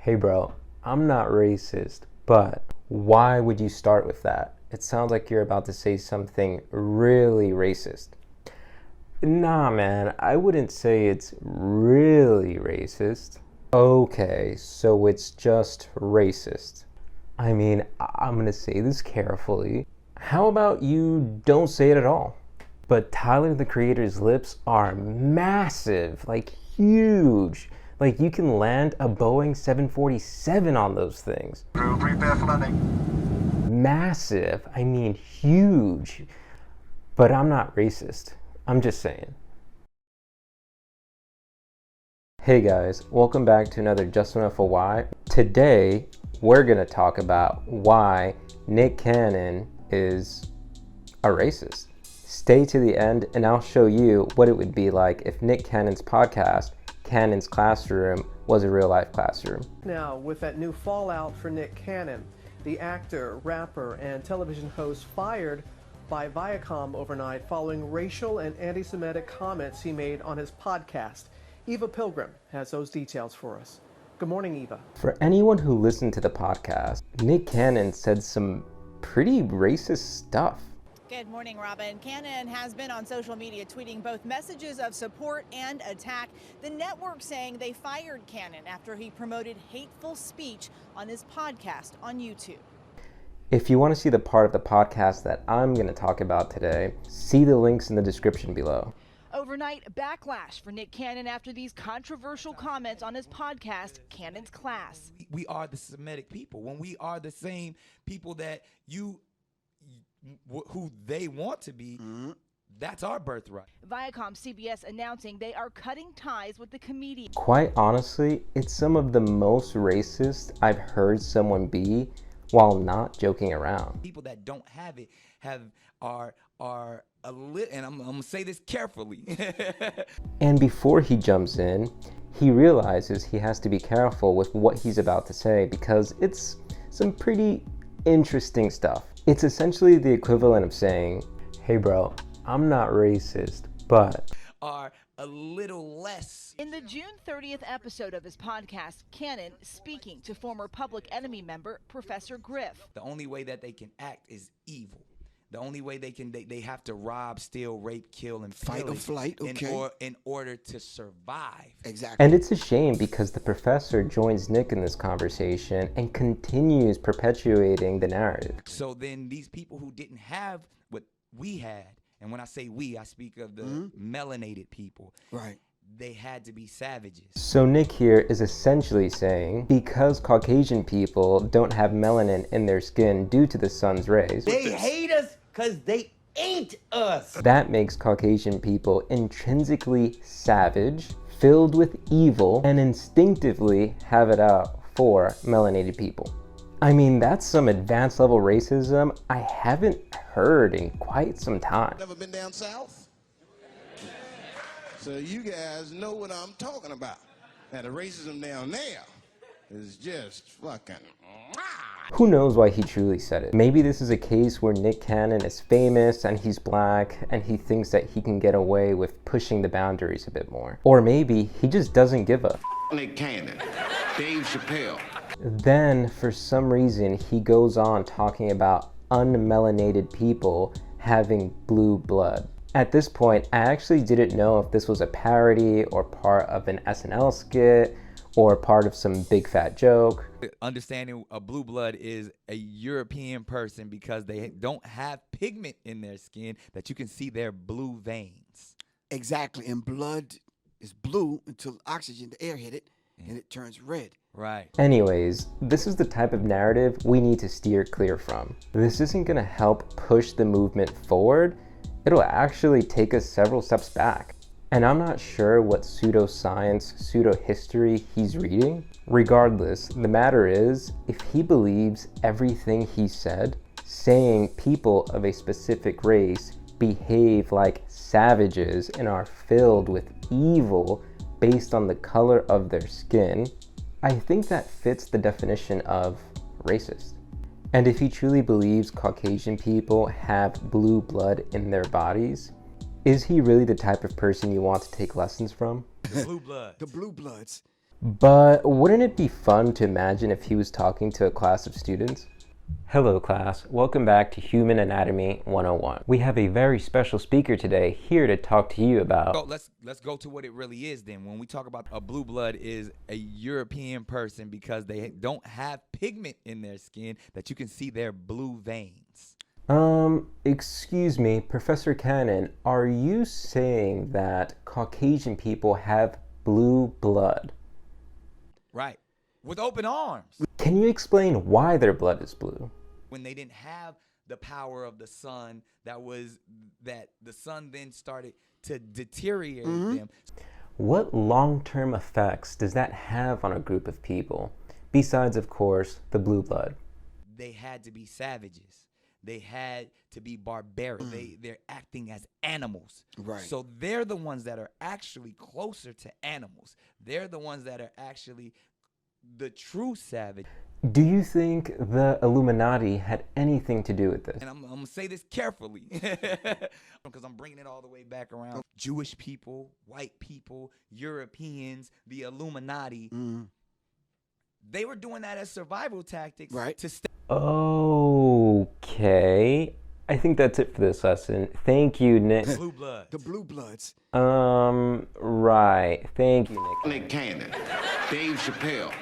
Hey bro, I'm not racist, but why would you start with that? It sounds like you're about to say something really racist. Nah man, I wouldn't say it's really racist. Okay, so it's just racist. I mean, I'm gonna say this carefully. How about you don't say it at all? But Tyler the Creator's lips are massive, like huge. Like you can land a Boeing 747 on those things. Prepare for landing. Massive, I mean huge. But I'm not racist. I'm just saying. Hey guys, welcome back to another Just Enough for Why. Today, we're gonna talk about why Nick Cannon is a racist. Stay to the end and I'll show you what it would be like if Nick Cannon's podcast, Cannon's Classroom, was a real life classroom. Now, with that new fallout for Nick Cannon, the actor, rapper, and television host fired by Viacom overnight following racial and anti-Semitic comments he made on his podcast. Eva Pilgrim has those details for us. Good morning, Eva. For anyone who listened to the podcast, Nick Cannon said some pretty racist stuff. Good morning, Robin. Cannon has been on social media tweeting both messages of support and attack. The network saying they fired Cannon after he promoted hateful speech on his podcast on YouTube. If you want to see the part of the podcast that I'm going to talk about today, see the links in the description below. Overnight backlash for Nick Cannon after these controversial comments on his podcast, Cannon's Class. We are the Semitic people. When we are the same people that who they want to be, that's our birthright. ViacomCBS announcing they are cutting ties with the comedian. Quite honestly, it's some of the most racist I've heard someone be while not joking around. People that don't have it are a little, and I'm gonna say this carefully. And before he jumps in, he realizes he has to be careful with what he's about to say because it's some pretty interesting stuff. It's essentially the equivalent of saying, hey bro, I'm not racist, but are a little less. In the June 30th episode of his podcast, Cannon speaking to former Public Enemy member Professor Griff. The only way that they can act is evil. The only way they have to rob, steal, rape, kill, and Fight or flight, okay. in order to survive. Exactly. And it's a shame because the professor joins Nick in this conversation and continues perpetuating the narrative. So then these people who didn't have what we had, and when I say we, I speak of the melanated people. Right. They had to be savages. So Nick here is essentially saying because Caucasian people don't have melanin in their skin due to the sun's rays, They hate us because they ain't us. that makes Caucasian people intrinsically savage, filled with evil, and instinctively have it out for melanated people. I mean, that's some advanced level racism I haven't heard in quite some time. Never been down south? So you guys know what I'm talking about. Now the racism down there is just fucking... Who knows why he truly said it? Maybe this is a case where Nick Cannon is famous and he's black and he thinks that he can get away with pushing the boundaries a bit more. Or maybe he just doesn't give a Nick Cannon, Dave Chappelle. Then, for some reason, he goes on talking about unmelanated people having blue blood. At this point, I actually didn't know if this was a parody or part of an SNL skit or part of some big fat joke. Understanding a blue blood is a European person because they don't have pigment in their skin that you can see their blue veins. Exactly. And blood is blue until oxygen, the air hit it, and it turns red. Right. Anyways, this is the type of narrative we need to steer clear from. This isn't gonna help push the movement forward. It'll actually take us several steps back. And I'm not sure what pseudoscience, pseudo-history he's reading. Regardless, the matter is, if he believes everything he said, saying people of a specific race behave like savages and are filled with evil based on the color of their skin, I think that fits the definition of racist. And if he truly believes Caucasian people have blue blood in their bodies, is he really the type of person you want to take lessons from? The blue blood. The blue bloods. But wouldn't it be fun to imagine if he was talking to a class of students? Hello class, welcome back to Human Anatomy 101. We have a very special speaker today here to talk to you about... So let's go to what it really is then. When we talk about a blue blood is a European person because they don't have pigment in their skin that you can see their blue veins. Excuse me, Professor Cannon, are you saying that Caucasian people have blue blood? Right. With open arms. Can you explain why their blood is blue? When they didn't have the power of the sun, that the sun then started to deteriorate them. What long-term effects does that have on a group of people, besides, of course, the blue blood? They had to be savages. They had to be barbaric. They're acting as animals. Right. So they're the ones that are actually closer to animals. They're the ones that are actually the true savage. Do you think the Illuminati had anything to do with this? And I'm going to say this carefully because I'm bringing it all the way back around. Jewish people, white people, Europeans, the Illuminati, they were doing that as survival tactics to stay. Okay. I think that's it for this lesson. Thank you, Nick. Blue blood. The blue bloods. Right. Thank you, Nick. Nick Cannon, Dave Chappelle.